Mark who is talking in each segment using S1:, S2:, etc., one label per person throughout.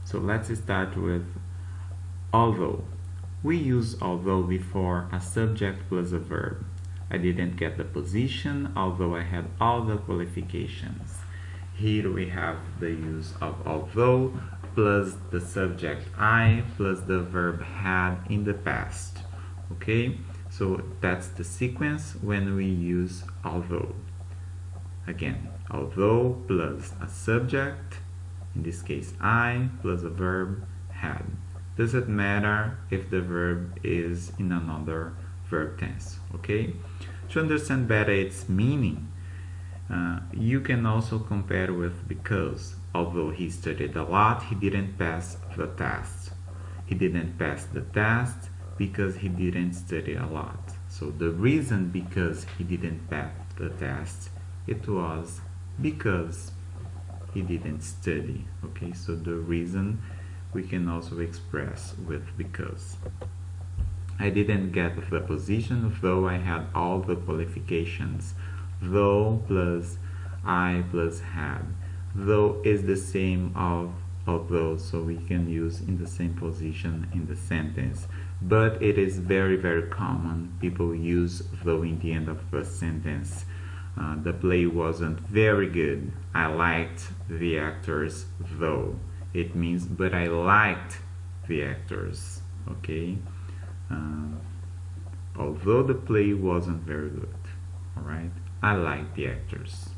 S1: So let's start with although. We use although before a subject plus a verb. I didn't get the position, although I had all the qualifications. Here we have the use of although plus the subject I plus the verb had in the past. Okay, so that's the sequence when we use although. Again, although plus a subject, in this case I, plus a verb had. Doesn't matter if the verb is in another verb tense. Okay, to understand better its meaning, you can also compare with because. Although he studied a lot, he didn't pass the test. He didn't pass the test because he didn't study a lot. So the reason because he didn't pass the test, it was because he didn't study. Okay, so the reason we can also express with because. I didn't get the position, though I had all the qualifications. Though plus I plus had. Though is the same of although, so we can use in the same position in the sentence. But it is very common. People use though in the end of a sentence. The play wasn't very good. I liked the actors though. It means but I liked the actors. Okay. Although the play wasn't very good. Alright. I liked the actors.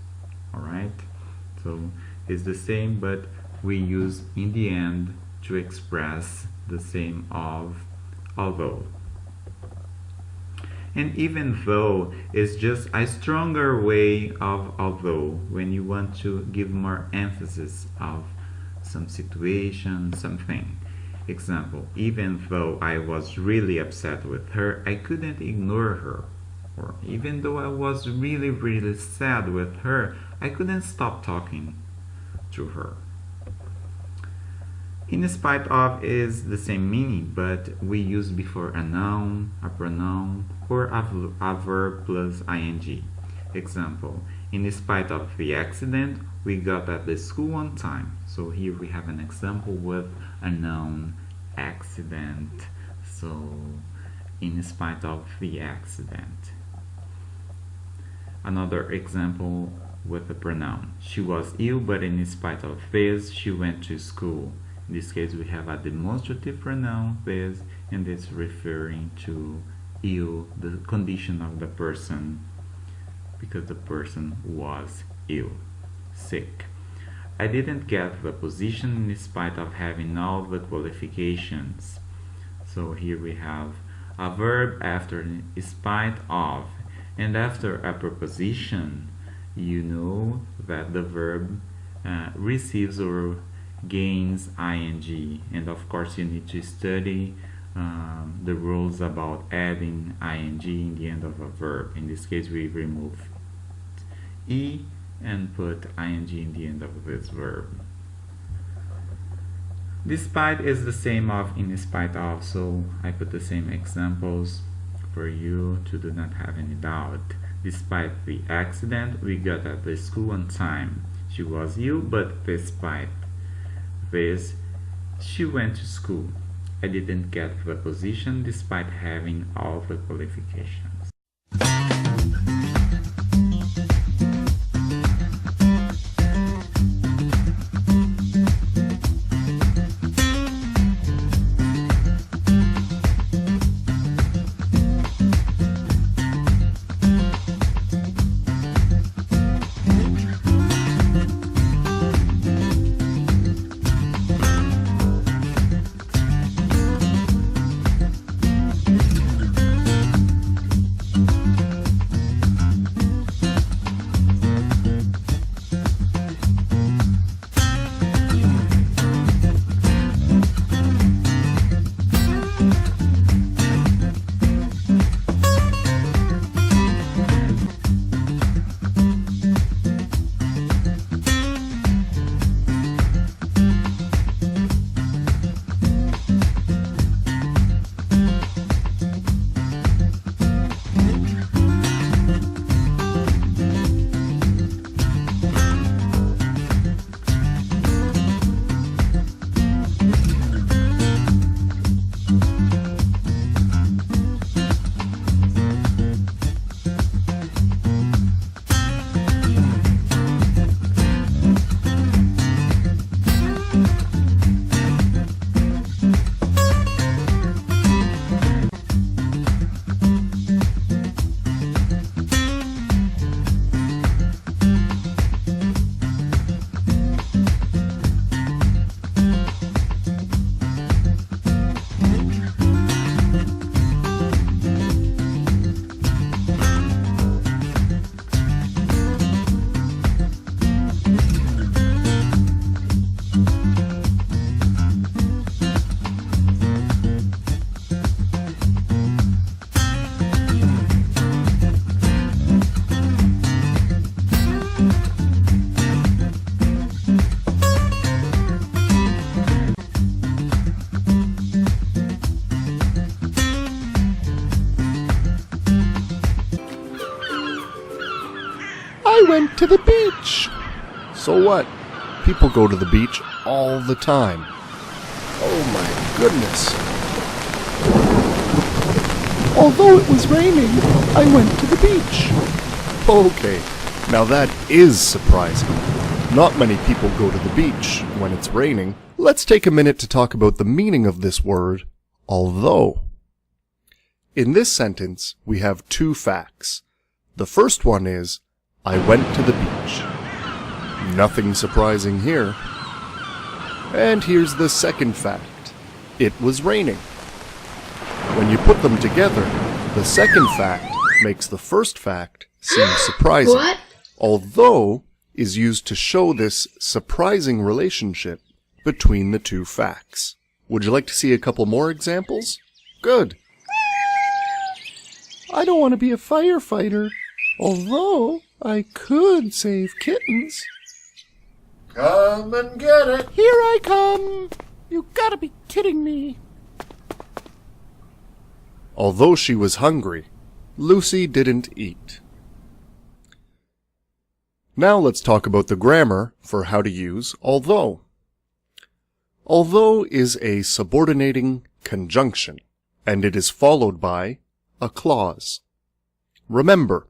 S1: Alright. So it's the same, but we use in the end to express the same of although. And even though is just a stronger way of although when you want to give more emphasis of some situation, something. Example, even though I was really upset with her, I couldn't ignore her. Or even though I was really sad with her, I couldn't stop talking to her. In spite of is the same meaning, but we use before a noun, a pronoun, or a verb plus ing. Example, in spite of the accident, we got at the school on time. So here we have an example with a noun, accident. So, in spite of the accident. Another example with a pronoun. She was ill, but in spite of this, she went to school. In this case, we have a demonstrative pronoun, this, and it's referring to ill, the condition of the person, because the person was ill, sick. I didn't get the position in spite of having all the qualifications. So here we have a verb after in spite of, and after a preposition, you know that the verb receives or gains ing, and of course you need to study the rules about adding ing in the end of a verb. In this case we remove e and put ing in the end of this verb. Despite is the same of in spite of, so I put the same examples for you to do not have any doubt. Despite the accident, we got at the school on time. She was ill, but despite this, she went to school. I didn't get the position despite having all the qualifications.
S2: I went to the beach. So what? People go to the beach all the time. Oh my goodness. Although it was raining, I went to the beach. Okay, now that is surprising. Not many people go to the beach when it's raining. Let's take a minute to talk about the meaning of this word, although. In this sentence, we have two facts. The first one is, I went to the beach. Nothing surprising here. And here's the second fact. It was raining. When you put them together, the second fact makes the first fact seem surprising.
S3: What?
S2: Although is used to show this surprising relationship between the two facts. Would you like to see a couple more examples? Good. I don't want to be a firefighter, although I could save kittens. Come and get it. Here I come. You gotta be kidding me. Although she was hungry, Lucy didn't eat. Now let's talk about the grammar for how to use although. Although is a subordinating conjunction, and it is followed by a clause. Remember,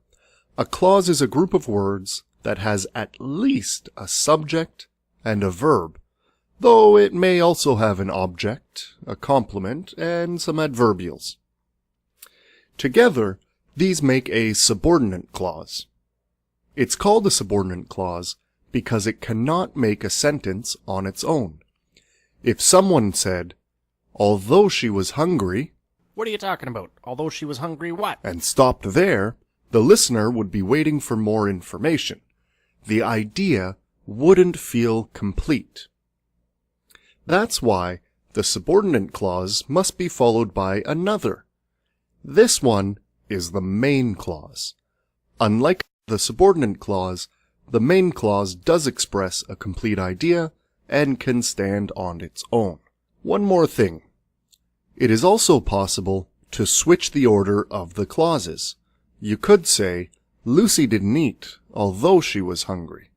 S2: a clause is a group of words that has at least a subject and a verb, though it may also have an object, a complement, and some adverbials. Together, these make a subordinate clause. It's called a subordinate clause because it cannot make a sentence on its own. If someone said, although she was hungry,
S4: What are you talking about? Although she was hungry, what?
S2: and stopped there, the listener would be waiting for more information. The idea wouldn't feel complete. That's why the subordinate clause must be followed by another. This one is the main clause. Unlike the subordinate clause, the main clause does express a complete idea and can stand on its own. One more thing. It is also possible to switch the order of the clauses. You could say, Lucy didn't eat, although she was hungry.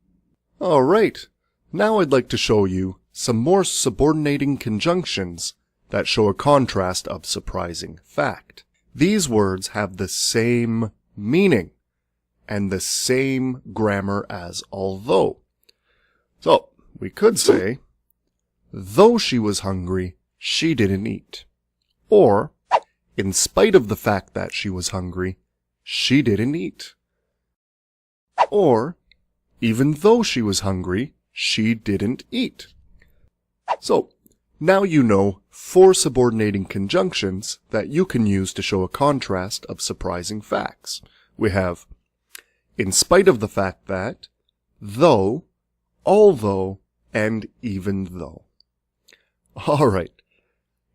S2: Alright, now I'd like to show you some more subordinating conjunctions that show a contrast of surprising fact. These words have the same meaning and the same grammar as although. So, we could say, though she was hungry, she didn't eat. Or, in spite of the fact that she was hungry, she didn't eat. Or, even though she was hungry, she didn't eat. So, now you know 4 subordinating conjunctions that you can use to show a contrast of surprising facts. We have, in spite of the fact that, though, although, and even though. Alright,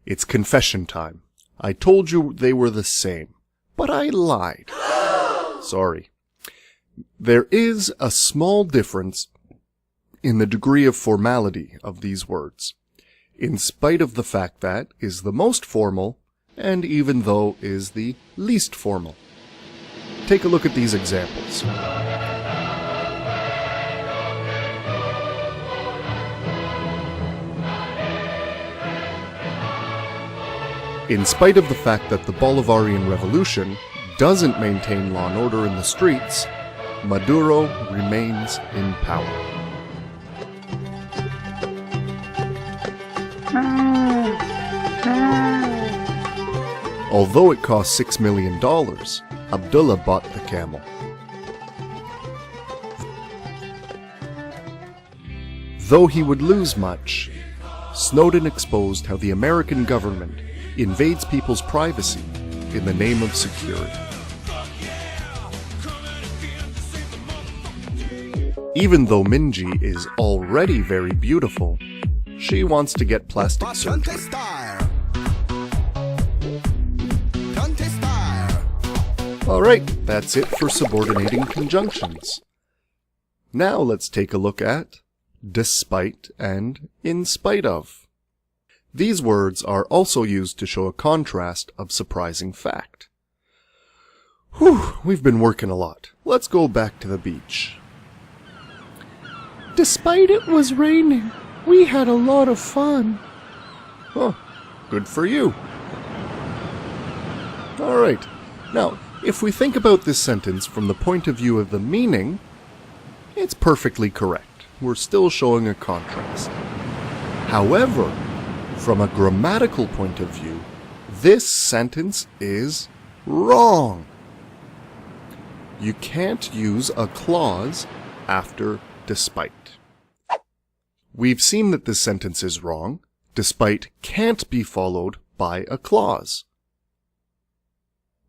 S2: it's confession time. I told you they were the same, but I lied. Sorry. There is a small difference in the degree of formality of these words. In spite of the fact that is the most formal, and even though is the least formal. Take a look at these examples. In spite of the fact that the Bolivarian Revolution doesn't maintain law and order in the streets, Maduro remains in power. Although it cost $6 million, Abdullah bought the camel. Though he would lose much, Snowden exposed how the American government invades people's privacy in the name of security. Even though Minji is already very beautiful, she wants to get plastic surgery. Alright, that's it for subordinating conjunctions. Now let's take a look at despite and in spite of. These words are also used to show a contrast of surprising fact. Whew, we've been working a lot. Let's go back to the beach. Despite it was raining, we had a lot of fun. Oh, good for you. Alright, now, if we think about this sentence from the point of view of the meaning, it's perfectly correct. We're still showing a contrast. However, from a grammatical point of view, this sentence is wrong. You can't use a clause after despite. We've seen that this sentence is wrong. Despite can't be followed by a clause.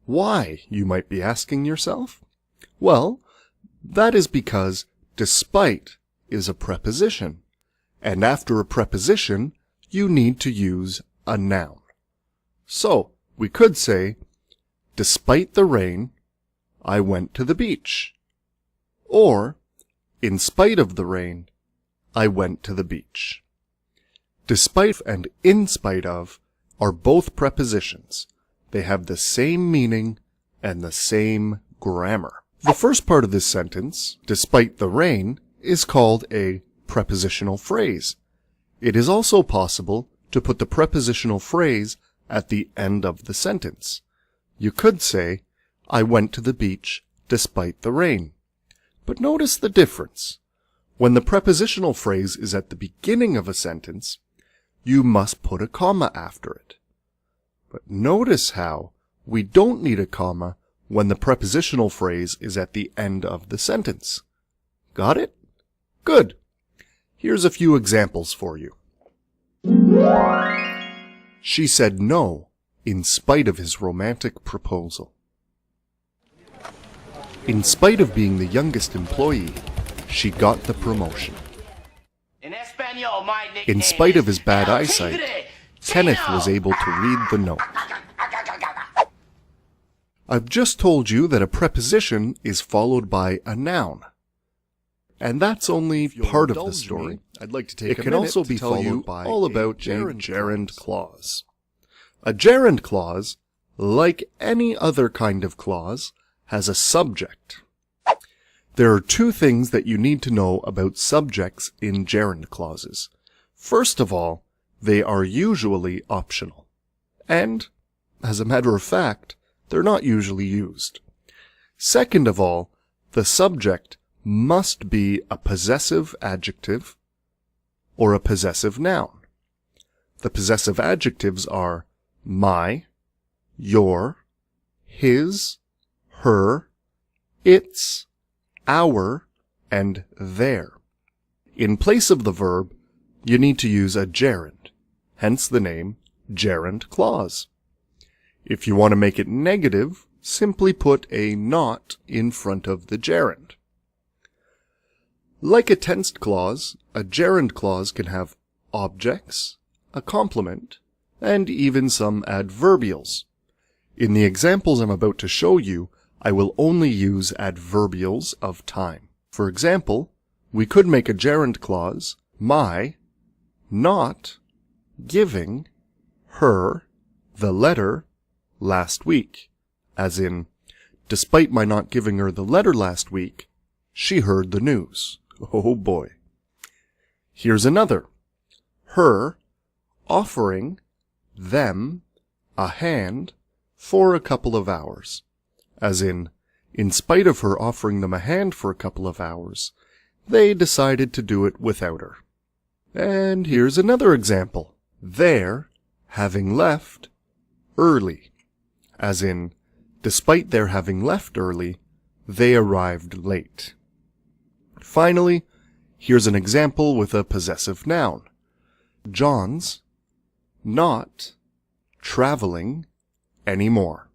S2: Why, you might be asking yourself? Well, that is because despite is a preposition, and after a preposition, you need to use a noun. So, we could say, despite the rain, I went to the beach. Or, in spite of the rain, I went to the beach. Despite and in spite of are both prepositions. They have the same meaning and the same grammar. The first part of this sentence, despite the rain, is called a prepositional phrase. It is also possible to put the prepositional phrase at the end of the sentence. You could say, I went to the beach despite the rain. But notice the difference. When the prepositional phrase is at the beginning of a sentence, you must put a comma after it. But notice how we don't need a comma when the prepositional phrase is at the end of the sentence. Got it? Good. Here's a few examples for you. She said no in spite of his romantic proposal. In spite of being the youngest employee, she got the promotion. In spite of his bad eyesight, Kenneth was able to read the note. I've just told you that a preposition is followed by a noun. And that's only part of the story. I'd like to take it can also be followed by all about a gerund clause. A gerund clause, like any other kind of clause, has a subject. There are two things that you need to know about subjects in gerund clauses. First of all, they are usually optional. And, as a matter of fact, they're not usually used. Second of all, the subject must be a possessive adjective or a possessive noun. The possessive adjectives are my, your, his, her, its, our, and their. In place of the verb, you need to use a gerund, hence the name gerund clause. If you want to make it negative, simply put a not in front of the gerund. Like a tensed clause, a gerund clause can have objects, a complement, and even some adverbials. In the examples I'm about to show you, I will only use adverbials of time. For example, we could make a gerund clause, my, not, giving, her, the letter, last week. As in, despite my not giving her the letter last week, she heard the news. Oh boy. Here's another. Her, offering, them, a hand, for a couple of hours. As in spite of her offering them a hand for a couple of hours, they decided to do it without her. And here's another example. Their, having left, early. As in, despite their having left early, they arrived late. Finally, here's an example with a possessive noun. John's not traveling anymore.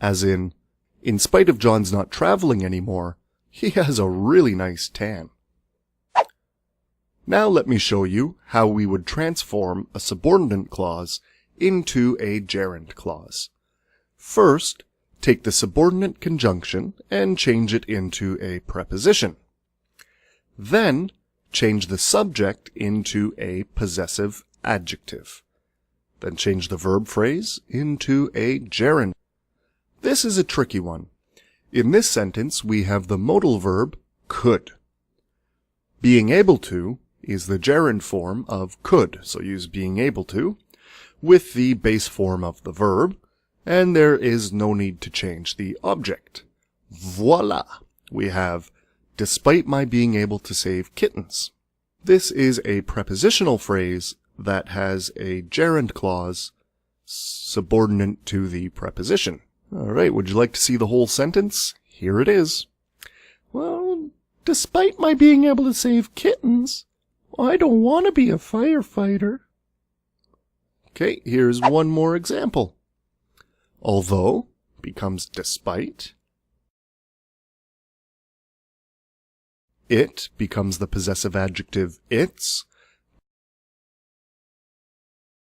S2: As in spite of John's not traveling anymore, he has a really nice tan. Now let me show you how we would transform a subordinate clause into a gerund clause. First, take the subordinate conjunction and change it into a preposition. Then, change the subject into a possessive adjective. Then change the verb phrase into a gerund. This is a tricky one. In this sentence, we have the modal verb could. Being able to is the gerund form of could, so use being able to, with the base form of the verb, and there is no need to change the object. Voila! We have, despite my being able to save kittens. This is a prepositional phrase that has a gerund clause subordinate to the preposition. Alright, would you like to see the whole sentence? Here it is. Well, despite my being able to save kittens, I don't want to be a firefighter. Okay, here's one more example. Although becomes despite. It becomes the possessive adjective its.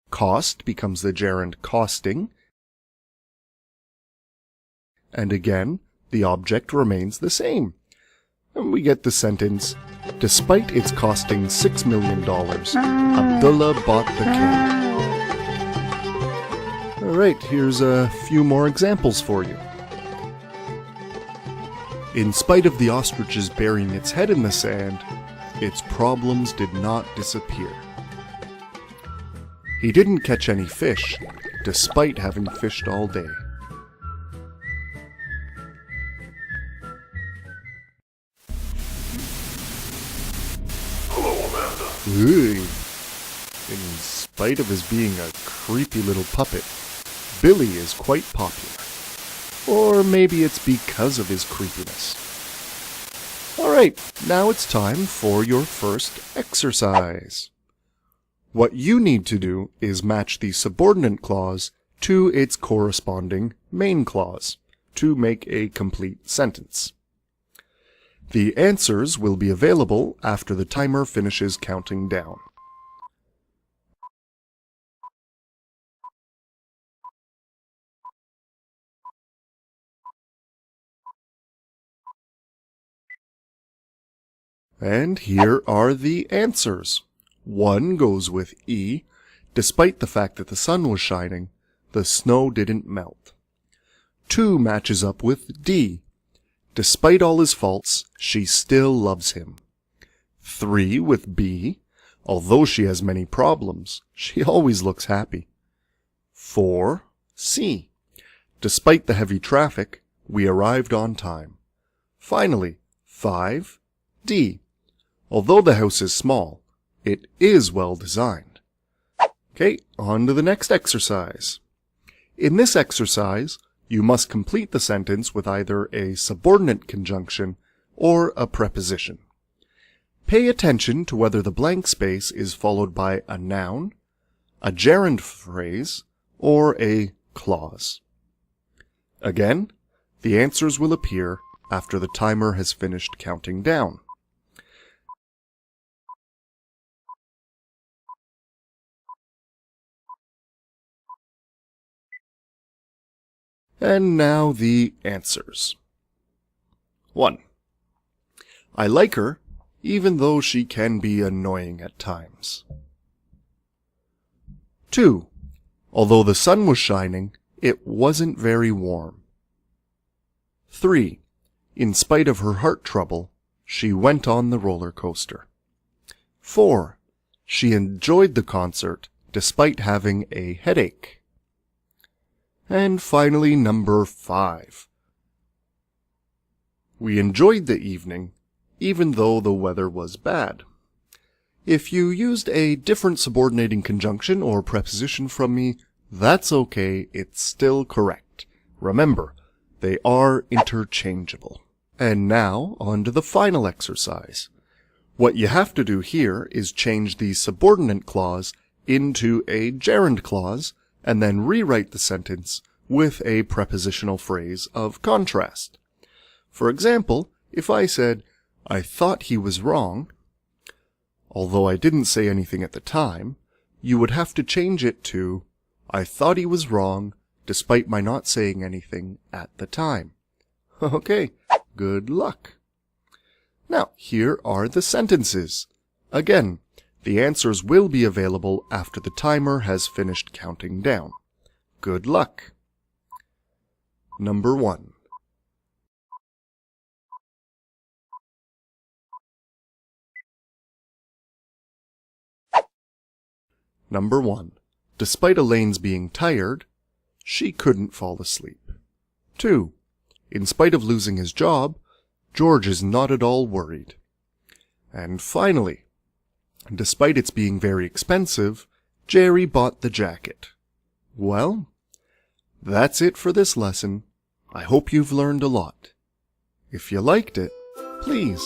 S2: Cost becomes the gerund costing. And again, the object remains the same. And we get the sentence, despite its costing $6 million, Abdullah bought the king. Alright, here's a few more examples for you. In spite of the ostrich's burying its head in the sand, its problems did not disappear. He didn't catch any fish, despite having fished all day. Ooh. In spite of his being a creepy little puppet, Billy is quite popular. Or maybe it's because of his creepiness. Alright, now it's time for your first exercise. What you need to do is match the subordinate clause to its corresponding main clause to make a complete sentence. The answers will be available after the timer finishes counting down. And here are the answers. 1 goes with E. Despite the fact that the sun was shining, the snow didn't melt. 2 matches up with D. Despite all his faults, she still loves him. 3 with B. Although she has many problems, she always looks happy. 4, C. Despite the heavy traffic, we arrived on time. Finally, 5, D. Although the house is small, it is well designed. Okay, on to the next exercise. In this exercise, you must complete the sentence with either a subordinate conjunction or a preposition. Pay attention to whether the blank space is followed by a noun, a gerund phrase, or a clause. Again, the answers will appear after the timer has finished counting down. And now the answers. 1. I like her, even though she can be annoying at times. 2. Although the sun was shining, it wasn't very warm. 3. In spite of her heart trouble, she went on the roller coaster. 4. She enjoyed the concert despite having a headache. And finally, number 5. We enjoyed the evening, even though the weather was bad. If you used a different subordinating conjunction or preposition from me, that's okay, it's still correct. Remember, they are interchangeable. And now, on to the final exercise. What you have to do here is change the subordinate clause into a gerund clause, and then rewrite the sentence with a prepositional phrase of contrast. For example, if I said, I thought he was wrong, although I didn't say anything at the time, you would have to change it to, I thought he was wrong, despite my not saying anything at the time. Okay, good luck. Now, here are the sentences. Again, the answers will be available after the timer has finished counting down. Good luck. Number 1. Number 1. Despite Elaine's being tired, she couldn't fall asleep. 2. In spite of losing his job, George is not at all worried. And finally, despite its being very expensive, Jerry bought the jacket. Well, that's it for this lesson. I hope you've learned a lot. If you liked it, please